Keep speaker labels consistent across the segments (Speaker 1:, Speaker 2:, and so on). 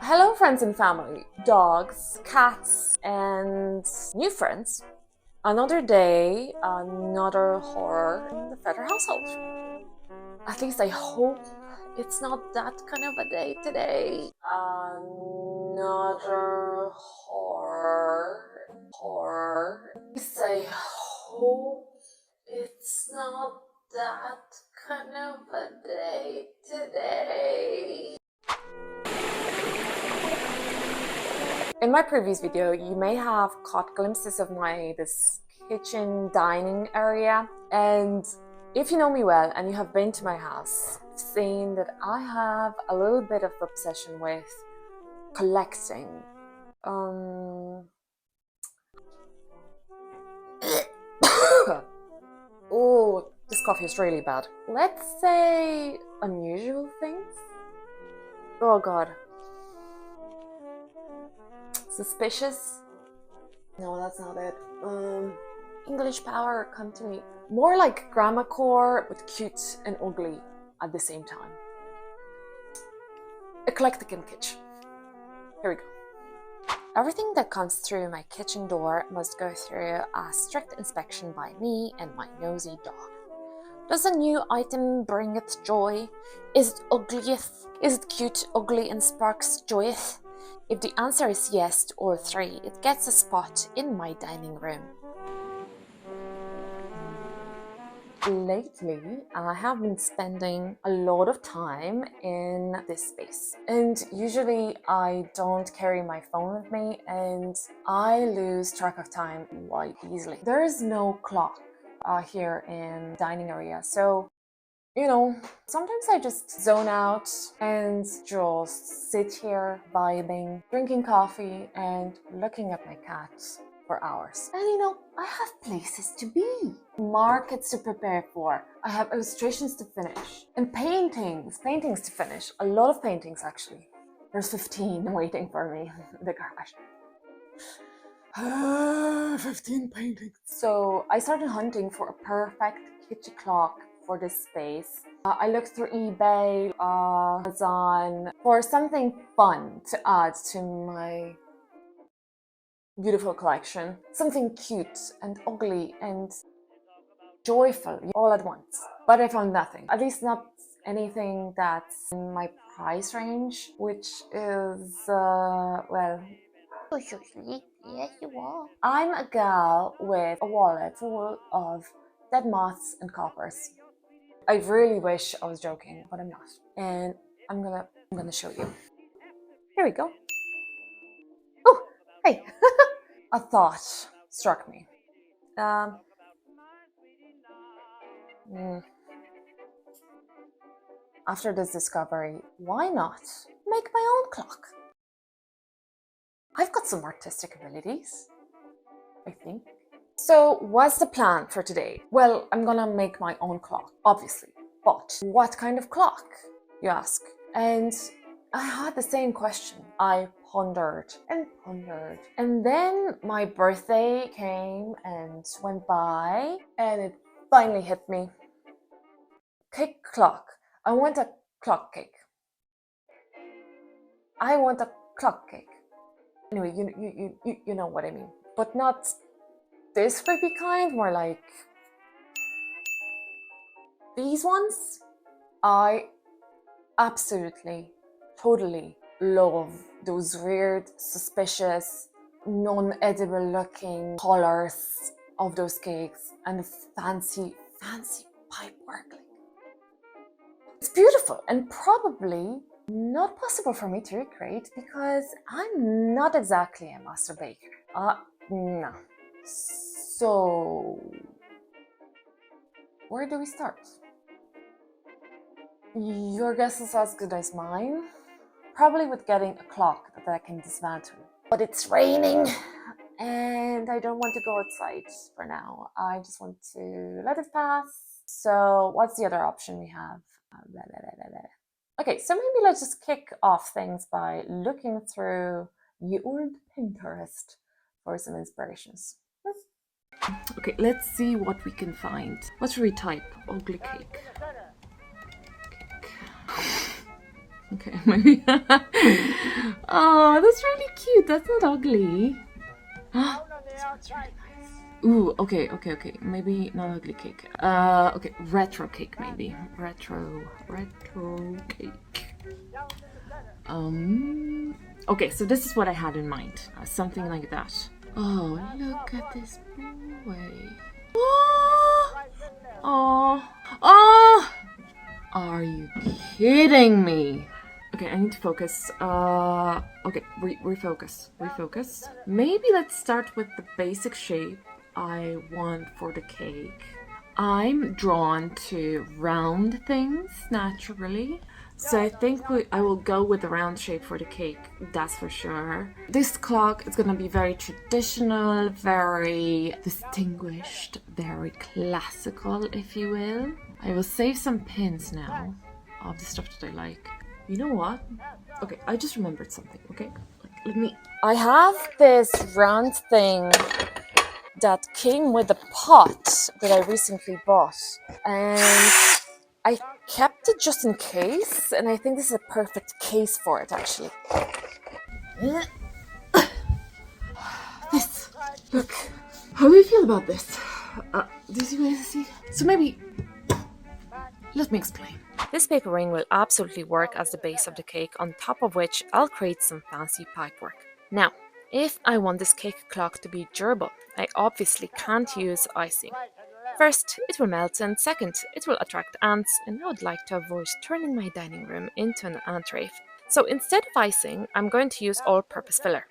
Speaker 1: Hello friends and family, dogs, cats, and new friends. Another day, another horror in the Feather household. At least I hope it's not that kind of a day today. Another horror. At least I hope it's not that kind of a day today. In my previous video, you may have caught glimpses of this kitchen dining area, and if you know me well and you have been to my house, you've seen that I have a little bit of obsession with collecting. Oh, this coffee is really bad. Let's say unusual things. Oh god. Suspicious? No, that's not it. English power, come to me. More like grandma core, but cute and ugly at the same time. Eclectic and kitsch. Here we go. Everything that comes through my kitchen door must go through a strict inspection by me and my nosy dog. Does a new item bring it joy? Is it uglieth? Is it cute, ugly, and sparks joyeth? If the answer is yes to all three, it gets a spot in my dining room. Lately, I have been spending a lot of time in this space, and usually I don't carry my phone with me and I lose track of time quite easily. There is no clock here in the dining area, so you know, sometimes I just zone out and just sit here vibing, drinking coffee and looking at my cat for hours. And you know, I have places to be, markets to prepare for, I have illustrations to finish, and paintings to finish. A lot of paintings actually. There's 15 waiting for me in the garage. 15 paintings. So I started hunting for a perfect kitchen clock for this space. I looked through eBay, Amazon for something fun to add to my beautiful collection. Something cute and ugly and joyful all at once. But I found nothing. At least not anything that's in my price range, which is, well... Yes, you are. I'm a gal with a wallet full of dead moths and coppers. I really wish I was joking, but I'm not. And I'm gonna show you. Here we go. Oh, hey! A thought struck me. After this discovery, why not make my own clock? I've got some artistic abilities, I think. So what's the plan for today? Well, I'm gonna make my own clock, obviously. But what kind of clock, you ask? And I had the same question. I pondered and pondered. And then my birthday came and went by, and it finally hit me. Cake clock. I want a clock cake. I want a clock cake. Anyway, you know what I mean. But not this creepy kind, more like these ones. I absolutely, totally love those weird, suspicious, non-edible looking colors of those cakes and the fancy pipework. It's beautiful and probably not possible for me to recreate because I'm not exactly a master baker. No. So, where do we start? Your guess is as good as mine. Probably with getting a clock that I can dismantle. But it's raining and I don't want to go outside for now. I just want to let it pass. So what's the other option we have? Okay, so maybe let's just kick off things by looking through the old Pinterest for some inspirations. Okay, let's see what we can find. What should we type? Ugly cake. Okay, maybe. Oh, that's really cute. That's not ugly. This one's really nice. Ooh, okay. Maybe not ugly cake. Okay, retro cake maybe. Retro cake. Okay, so this is what I had in mind. Something like that. Oh, look at this boy. Oh, oh, oh. Are you kidding me? Okay, I need to focus. Okay, refocus. Maybe let's start with the basic shape I want for the cake. I'm drawn to round things naturally, so I think I will go with the round shape for the cake, that's for sure. This clock is gonna be very traditional, very distinguished, very classical, if you will. I will save some pins now of the stuff that I like. You know what? Okay, I just remembered something, okay? Let me... I have this round thing that came with a pot that I recently bought, and I kept it just in case, and I think this is a perfect case for it, actually. This, look, how do you feel about this? Do you see? So maybe, let me explain. This paper ring will absolutely work as the base of the cake, on top of which I'll create some fancy pipework. Now, if I want this cake clock to be durable, I obviously can't use icing. First, it will melt, and second, it will attract ants, and I would like to avoid turning my dining room into an ant rave. So instead of icing, I'm going to use all-purpose filler.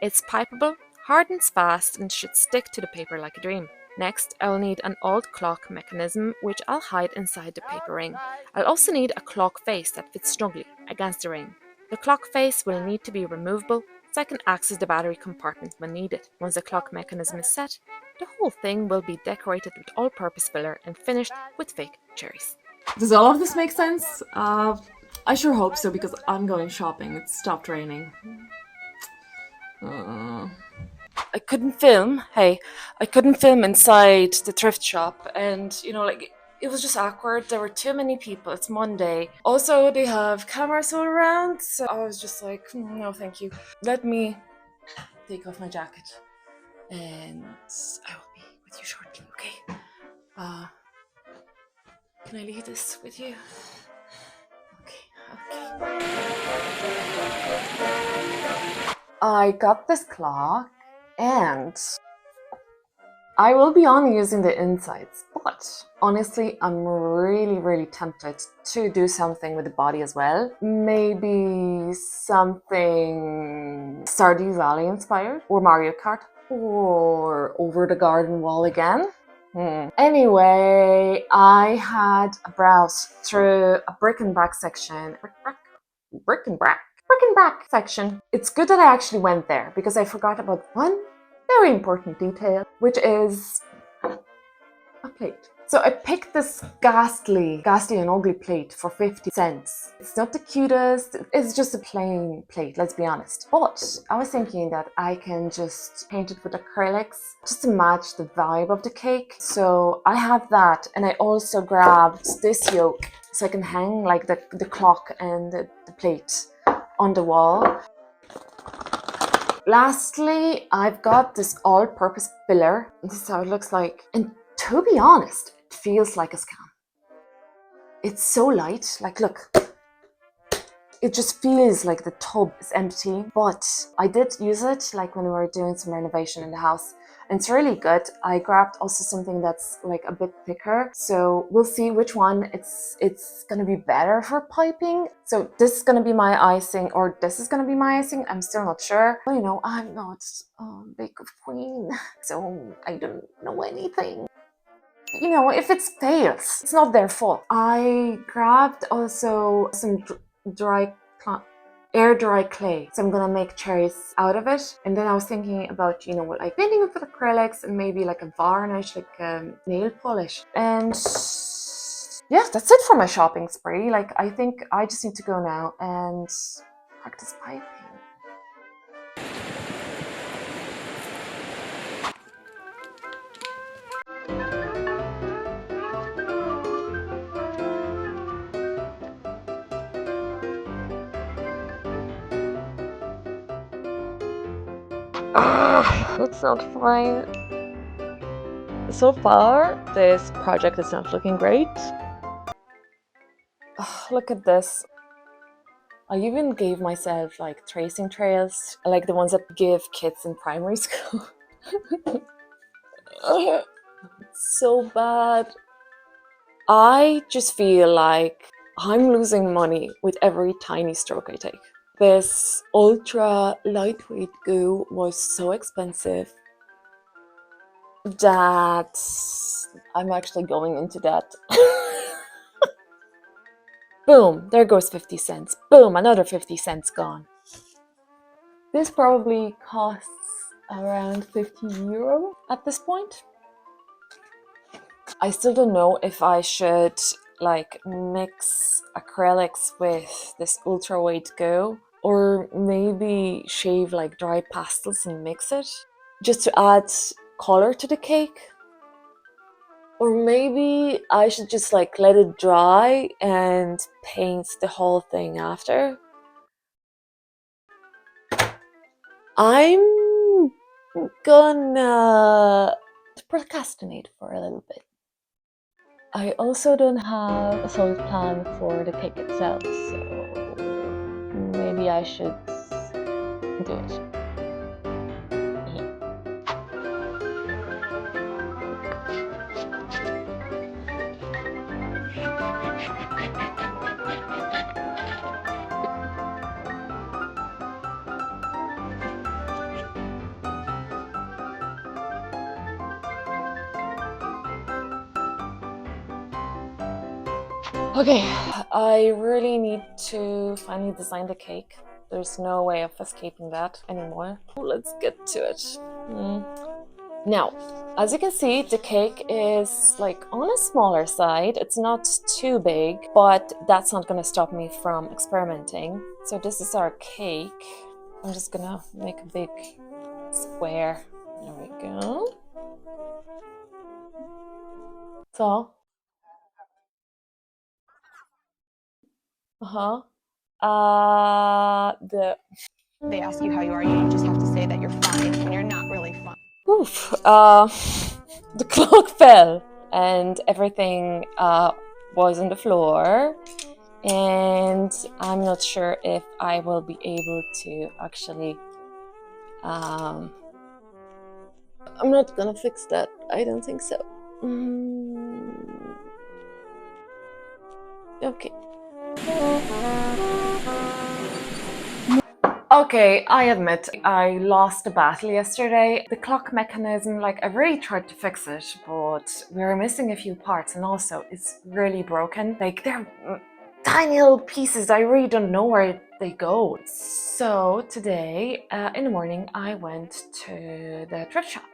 Speaker 1: It's pipeable, hardens fast, and should stick to the paper like a dream. Next, I'll need an old clock mechanism, which I'll hide inside the paper ring. I'll also need a clock face that fits snugly against the ring. The clock face will need to be removable, so I can access the battery compartment when needed. Once the clock mechanism is set, the whole thing will be decorated with all-purpose filler and finished with fake cherries. Does all of this make sense? I sure hope so, because I'm going shopping. It stopped raining. I couldn't film. I couldn't film inside the thrift shop, and it was just awkward. There were too many people. It's Monday. Also, they have cameras all around, so I was just like, no, thank you. Let me take off my jacket, and I will be with you shortly. Okay. Can I leave this with you? Okay. I got this clock, and I will be only using the insides, but honestly, I'm really tempted to do something with the body as well. Maybe something Stardew Valley inspired, or Mario Kart, or Over the Garden Wall again. Anyway, I had a browse through a bric-and-brac section. Bric-and-brac section. It's good that I actually went there, because I forgot about one very important detail, which is a plate. So I picked this ghastly and ugly plate for 50 cents. It's not the cutest, it's just a plain plate, let's be honest. But I was thinking that I can just paint it with acrylics just to match the vibe of the cake. So I have that, and I also grabbed this yoke so I can hang like the clock and the plate on the wall. Lastly, I've got this all-purpose filler. This is how it looks like. And to be honest, it feels like a scam. It's so light. Like, look. It just feels like the tub is empty. But I did use it like when we were doing some renovation in the house. And it's really good. I grabbed also something that's like a bit thicker. So we'll see which one it's gonna be better for piping. So this is gonna be my icing, or this is gonna be my icing. I'm still not sure. But I'm not big of queen, so I don't know anything. If it fails, it's not their fault. I grabbed also some air dry clay, so I'm gonna make cherries out of it. And then I was thinking about like painting it with acrylics and maybe like a varnish, like nail polish. And yeah, that's it for my shopping spree. Like, I think I just need to go now and practice piping. It's not fine. So far, this project is not looking great. Look at this. I even gave myself like tracing trails, like the ones that give kids in primary school. It's so bad. I just feel like I'm losing money with every tiny stroke I take. This ultra lightweight goo was so expensive that I'm actually going into debt. Boom, there goes 50 cents. Boom, another 50 cents gone. This probably costs around 50 euro at this point. I still don't know if I should like mix acrylics with this ultra white goo, or maybe shave like dry pastels and mix it just to add color to the cake. Or maybe I should just like let it dry and paint the whole thing after. I'm gonna procrastinate for a little bit. I also don't have a solid plan for the cake itself, so maybe I should do it. Okay, I really need to finally design the cake. There's no way of escaping that anymore. Let's get to it. Now, as you can see, the cake is like on a smaller side. It's not too big, but that's not gonna stop me from experimenting. So this is our cake. I'm just gonna make a big square. There we go. So, the
Speaker 2: They ask you how you are, you just have to say that you're fine when you're not really fine.
Speaker 1: oof, the clock fell and everything was on the floor, and I'm not sure if I will be able to actually I'm not gonna fix that. I don't think so. Okay. Okay, I admit I lost a battle yesterday. The clock mechanism, like I really tried to fix it, but we were missing a few parts, and also it's really broken. Like they're tiny little pieces. I really don't know where they go. So today in the morning I went to the thrift shop,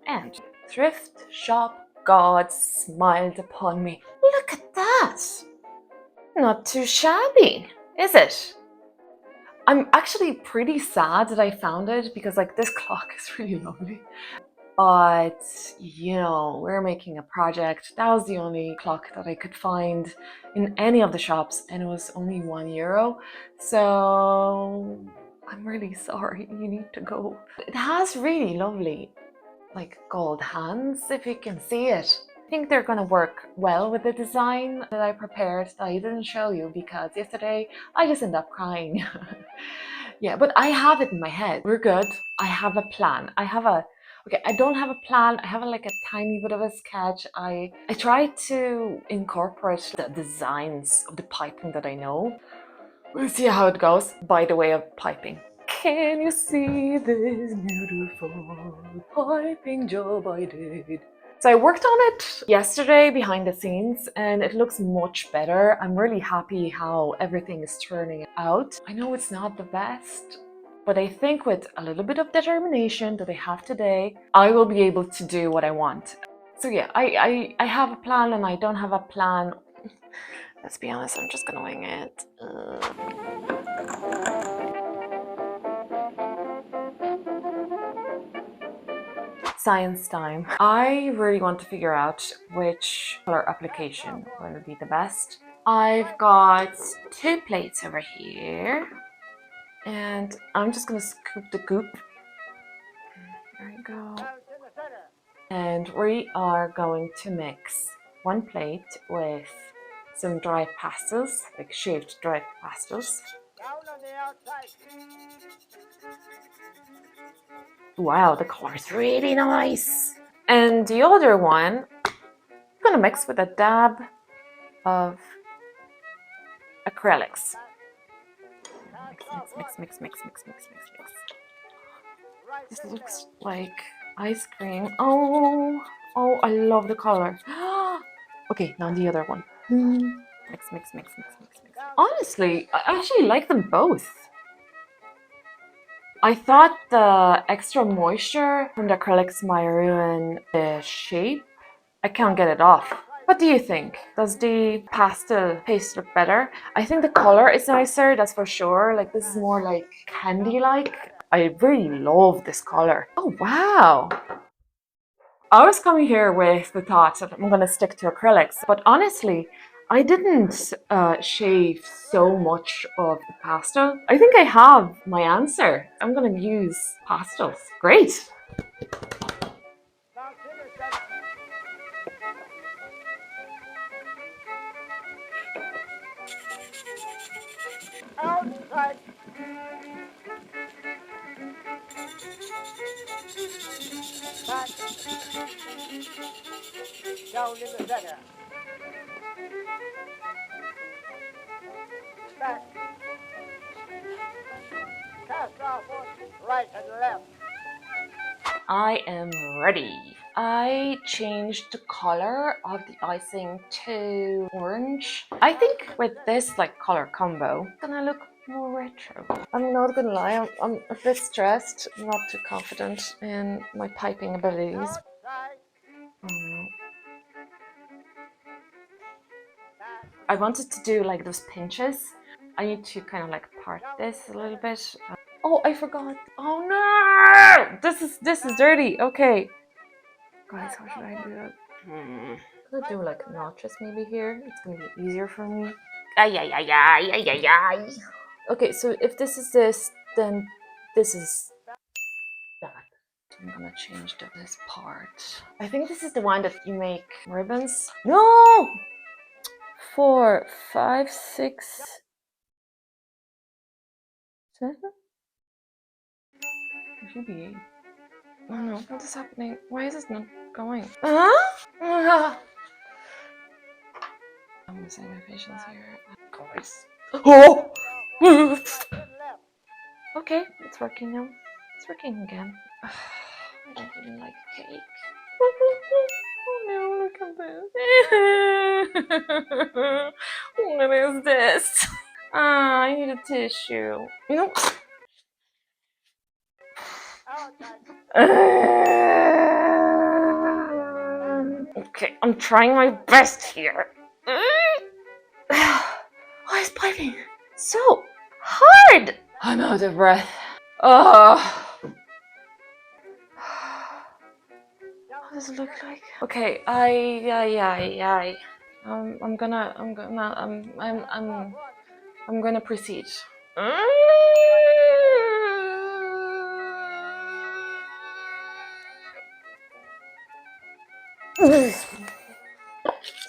Speaker 1: and thrift shop God smiled upon me. Look at that! Not too shabby, is it? I'm actually pretty sad that I found it because like this clock is really lovely. But you know, we're making a project. That was the only clock that I could find in any of the shops, and it was only €1. So I'm really sorry, you need to go. It has really lovely like gold hands, if you can see it. I think they're gonna work well with the design that I prepared that I didn't show you because yesterday I just ended up crying. Yeah, but I have it in my head. We're good. I have a plan. Okay, I don't have a plan. I have like a tiny bit of a sketch. I tried to incorporate the designs of the piping that I know. We'll see how it goes by the way of piping. Can you see this beautiful piping job I did? So I worked on it yesterday behind the scenes and it looks much better. I'm really happy how everything is turning out. I know it's not the best, but I think with a little bit of determination that I have today, I will be able to do what I want. So yeah, I have a plan and I don't have a plan. Let's be honest, I'm just gonna wing it. Science time. I really want to figure out which color application will be the best. I've got 2 plates over here, and I'm just gonna scoop the goop go. And we are going to mix one plate with some dry pastels, like shaved dry pastels. Wow, the color is really nice. And the other one, I'm gonna mix with a dab of acrylics. Mix. This looks like ice cream. Oh, I love the color. Okay, now the other one. Mix. Honestly, I actually like them both. I thought the extra moisture from the acrylics might ruin the shape. I can't get it off. What do you think? Does the pastel paste look better? I think the color is nicer, that's for sure. Like, this is more like candy-like. I really love this color. Oh, wow. I was coming here with the thought that I'm going to stick to acrylics, but honestly, I didn't shave so much of the pastel. I think I have my answer. I'm going to use pastels. Great. Outside. Back. Down in the center. Back. Cast off right and left. I am ready. I changed the color of the icing to orange. I think with this like color combo, it's gonna look more retro. I'm not gonna lie, I'm a bit stressed, not too confident in my piping abilities. Oh no. I wanted to do like those pinches. I need to kind of like part this a little bit. Oh, I forgot. Oh no! This is dirty. Okay. Guys, how should I do that? I'm gonna do like notches maybe here. It's gonna be easier for me. Ay. Okay, so if this is this, then this is that. I'm gonna change this part. I think this is the one that you make ribbons. No! 4, 5, 6, 7? It should be 8. Oh no, what is happening? Why is this not going? Huh? I'm losing my patience here. Guys. Oh! Okay, it's working now. It's working again. I don't even like cake. Oh no, look at this. What is this? Ah, I need a tissue. Nope. Okay, I'm trying my best here. Why is piping so hard? I'm out of breath. Oh. What does it look like? Okay, I'm gonna proceed.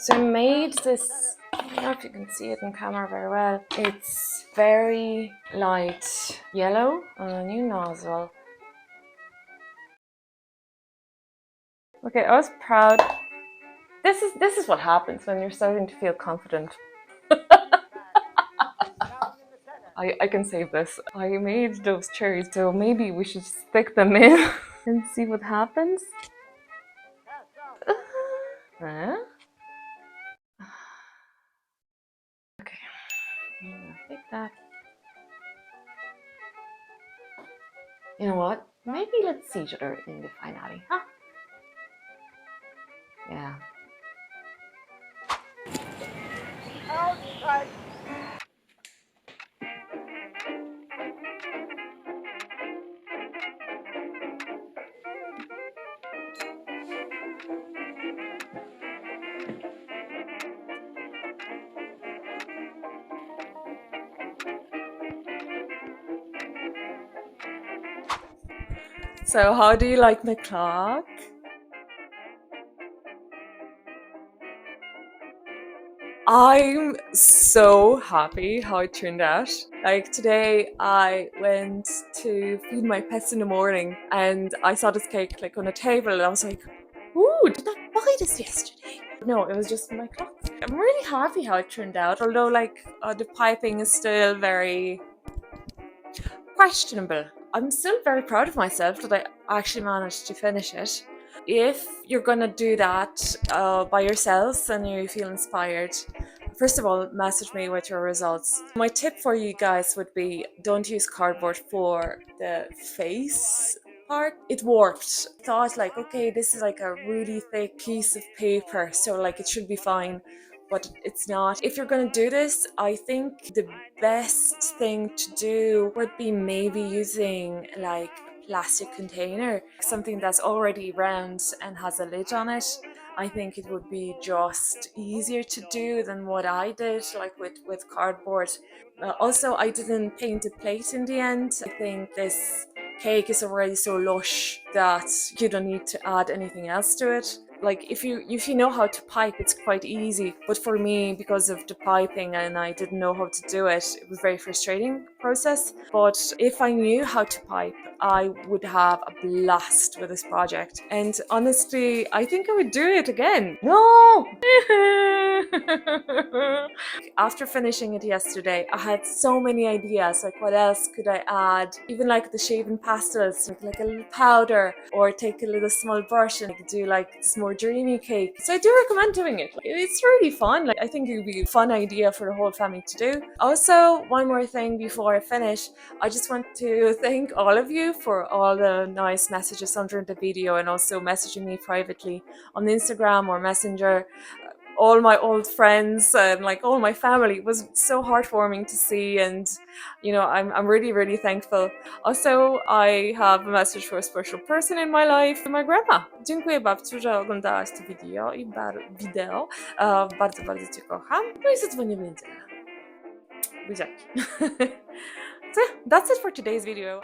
Speaker 1: So I made this, I don't know if you can see it in camera very well. It's very light yellow on a new nozzle. Okay, I was proud. This is what happens when you're starting to feel confident. I can save this. I made those cherries, so maybe we should stick them in and see what happens. Huh? Okay, take that. You know what? Maybe let's see each other in the finale, huh? Yeah. Outside. So how do you like my clock? I'm so happy how it turned out. Like today I went to feed my pets in the morning and I saw this cake like on a table and I was like, ooh, did I buy this yesterday? No, it was just my clock. I'm really happy how it turned out, although like the piping is still very questionable. I'm still very proud of myself that I actually managed to finish it. If you're gonna do that by yourselves and you feel inspired, first of all, message me with your results. My tip for you guys would be don't use cardboard for the face part. It warped. I thought like, okay, this is like a really thick piece of paper, so like it should be fine. But it's not. If you're gonna do this, I think the best thing to do would be maybe using like a plastic container, something that's already round and has a lid on it. I think it would be just easier to do than what I did, like with cardboard. Also, I didn't paint a plate in the end. I think this cake is already so lush that you don't need to add anything else to it. Like if you know how to pipe, it's quite easy. But for me, because of the piping and I didn't know how to do it, it was a very frustrating process. But if I knew how to pipe, I would have a blast with this project. And honestly, I think I would do it again. No! After finishing it yesterday, I had so many ideas. Like, what else could I add? Even like the shaving pastels, like a little powder, or take a little small brush and do like this more dreamy cake. So I do recommend doing it. Like, it's really fun. Like, I think it would be a fun idea for the whole family to do. Also, one more thing before I finish, I just want to thank all of you for all the nice messages under the video and also messaging me privately on Instagram or Messenger. All my old friends and like all my family. It was so heartwarming to see, and you know, I'm really thankful. Also, I have a message for a special person in my life, my grandma. Dziękuję babciu, że oglądałaś to wideo. Bardzo cię kocham. No i zadzwonię w niedzielę. Buziaki. So yeah, that's it for today's video.